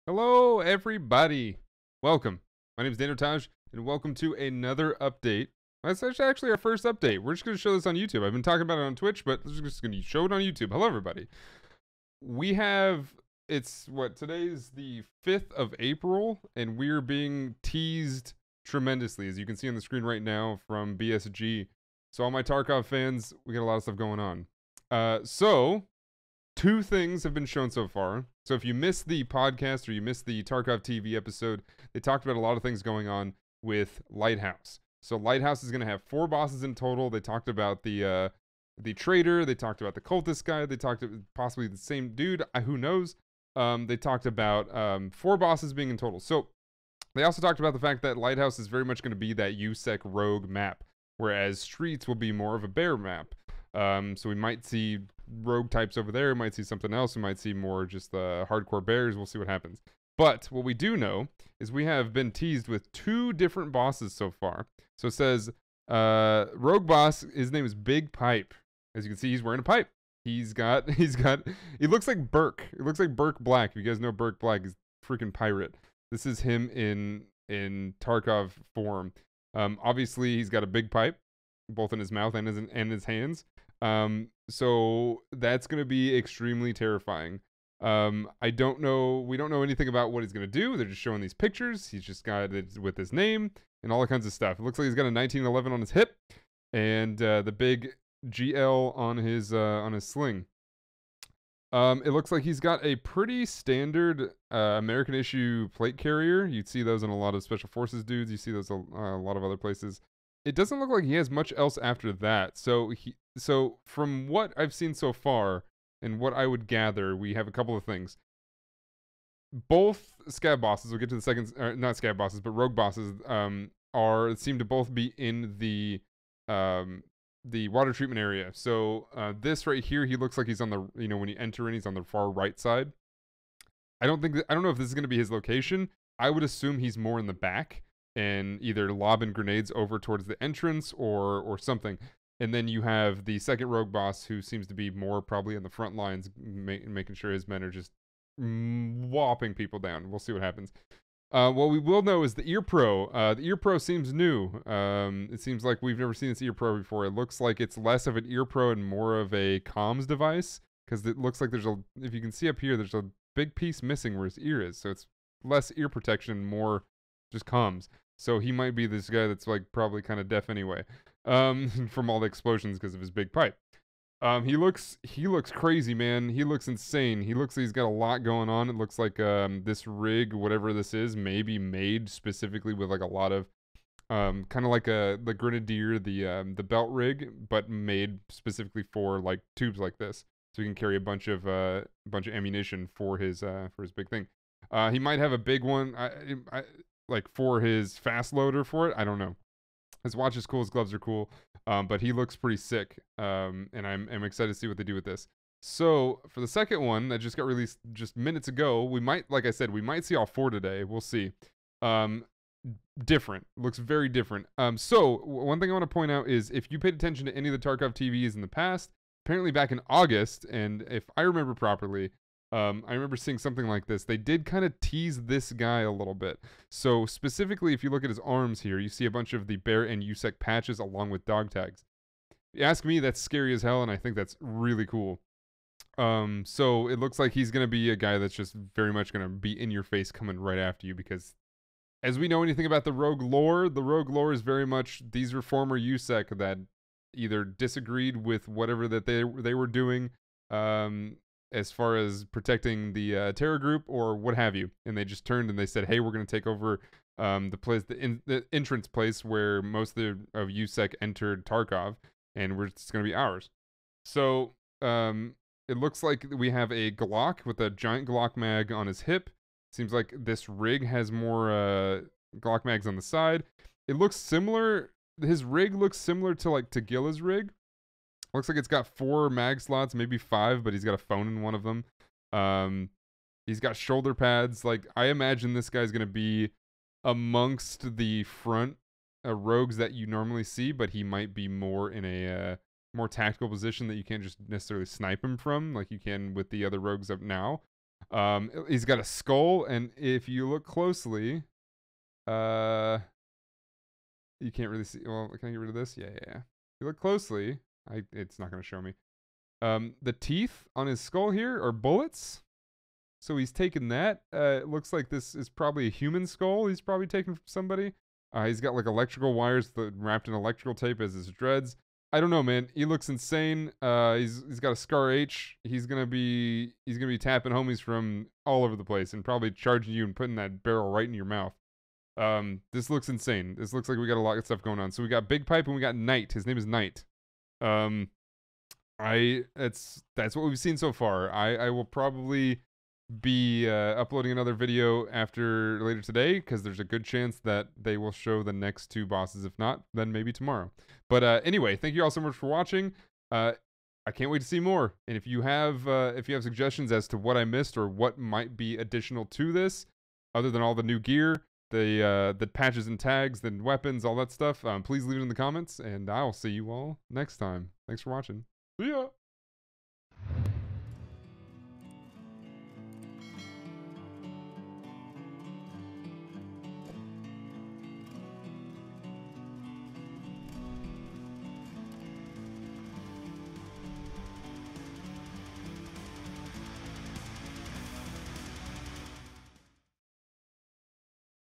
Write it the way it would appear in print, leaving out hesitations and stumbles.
Hello, everybody. Welcome. My name is Danotage, and welcome to another update. That's actually our first update. We're just going to show this on YouTube. I've been talking about it on Twitch, but we're just going to show it on YouTube. Hello, everybody. We have, today's the 5th of April, and we're being teased tremendously, as you can see on the screen right now from BSG. So all my Tarkov fans, we got a lot of stuff going on. Two things have been shown so far. So if you missed the podcast or you missed the Tarkov TV episode, they talked about a lot of things going on with Lighthouse. So Lighthouse is going to have 4 bosses in total. They talked about the traitor. They talked about the cultist guy. They talked about possibly the same dude. Who knows? They talked about 4 bosses being in total. So they also talked about the fact that Lighthouse is very much going to be that USEC rogue map, whereas Streets will be more of a bear map. So we might see rogue types over there. We might see something else. We might see more just the hardcore bears. We'll see what happens. But what we do know is we have been teased with 2 different bosses so far. So it says, rogue boss, his name is Big Pipe. As you can see, he's wearing a pipe. He looks like Burke. It looks like Burke Black. If you guys know Burke Black, he's freaking pirate. This is him in Tarkov form. Obviously, he's got a big pipe, both in his mouth and his hands. So that's going to be extremely terrifying. We don't know anything about what he's going to do. They're just showing these pictures. He's just got it with his name and all that kinds of stuff. It looks like he's got a 1911 on his hip and the big GL on his sling. It looks like he's got a pretty standard American issue plate carrier. You'd see those in a lot of special forces dudes. You see those a lot of other places. It doesn't look like he has much else after that. So from what I've seen so far and what I would gather, we have a couple of things. Both scab bosses, we'll get to the second, not scab bosses, but rogue bosses, seem to both be in the water treatment area. So this right here, he looks like he's on the, when you enter in, he's on the far right side. I don't know if this is going to be his location. I would assume he's more in the back and either lobbing grenades over towards the entrance or something. And then you have the second rogue boss, who seems to be more probably in the front lines, making sure his men are just whopping people down. We'll see what happens. What we will know is the Ear Pro. The Ear Pro seems new. It seems like we've never seen this Ear Pro before. It looks like it's less of an Ear Pro and more of a comms device, because it looks like if you can see up here, there's a big piece missing where his ear is. So it's less ear protection, more just comms. So he might be this guy that's like probably kind of deaf anyway, from all the explosions because of his big pipe. He looks crazy, man. He looks insane. He looks like he's got a lot going on. It looks like this rig, whatever this is, may be made specifically with like a lot of kind of like the Grenadier, the belt rig, but made specifically for like tubes like this, so he can carry a bunch of ammunition for his big thing. He might have a big one. Like for his fast loader for it. I don't know. His watch is cool. His gloves are cool. But he looks pretty sick. And I'm excited to see what they do with this. So for the second one that just got released just minutes ago, we might, like I said, we might see all 4 today. We'll see. Different. Looks very different. So one thing I want to point out is if you paid attention to any of the Tarkov TVs in the past, apparently back in August, and if I remember properly, I remember seeing something like this. They did kind of tease this guy a little bit. So specifically, if you look at his arms here, you see a bunch of the bear and USEC patches along with dog tags. If you ask me, that's scary as hell, and I think that's really cool. So it looks like he's going to be a guy that's just very much going to be in your face coming right after you, because as we know anything about the rogue lore is very much, these were former USEC that either disagreed with whatever that they were doing, as far as protecting the terror group or what have you, and they just turned and they said, hey, we're going to take over the place, the entrance place where most of USEC entered Tarkov, and it's going to be ours. So it looks like we have a Glock with a giant Glock mag on his hip. Seems like this rig has more Glock mags on the side. It looks similar. His rig looks similar to like Tagilla's rig. Looks like it's got 4 mag slots, maybe 5, but he's got a phone in one of them. He's got shoulder pads. Like, I imagine this guy's going to be amongst the front rogues that you normally see, but he might be more in a more tactical position that you can't just necessarily snipe him from like you can with the other rogues up now. He's got a skull, and if you look closely, you can't really see. Well, can I get rid of this? Yeah. If you look closely, it's not going to show me. The teeth on his skull here are bullets. So he's taken that. It looks like this is probably a human skull he's probably taken from somebody. He's got like electrical wires wrapped in electrical tape as his dreads. I don't know, man. He looks insane. He's got a Scar H. He's gonna be tapping homies from all over the place and probably charging you and putting that barrel right in your mouth. This looks insane. This looks like we got a lot of stuff going on. So we got Big Pipe and we got Knight. His name is Knight. That's what we've seen so far. I will probably be uploading another video later today, because there's a good chance that they will show the next 2 bosses. If not, then maybe tomorrow. But anyway, thank you all so much for watching. I can't wait to see more. And if you have suggestions as to what I missed or what might be additional to this, other than all the new gear, the patches and tags, the weapons, all that stuff, please leave it in the comments, and I'll see you all next time. Thanks for watching. See ya!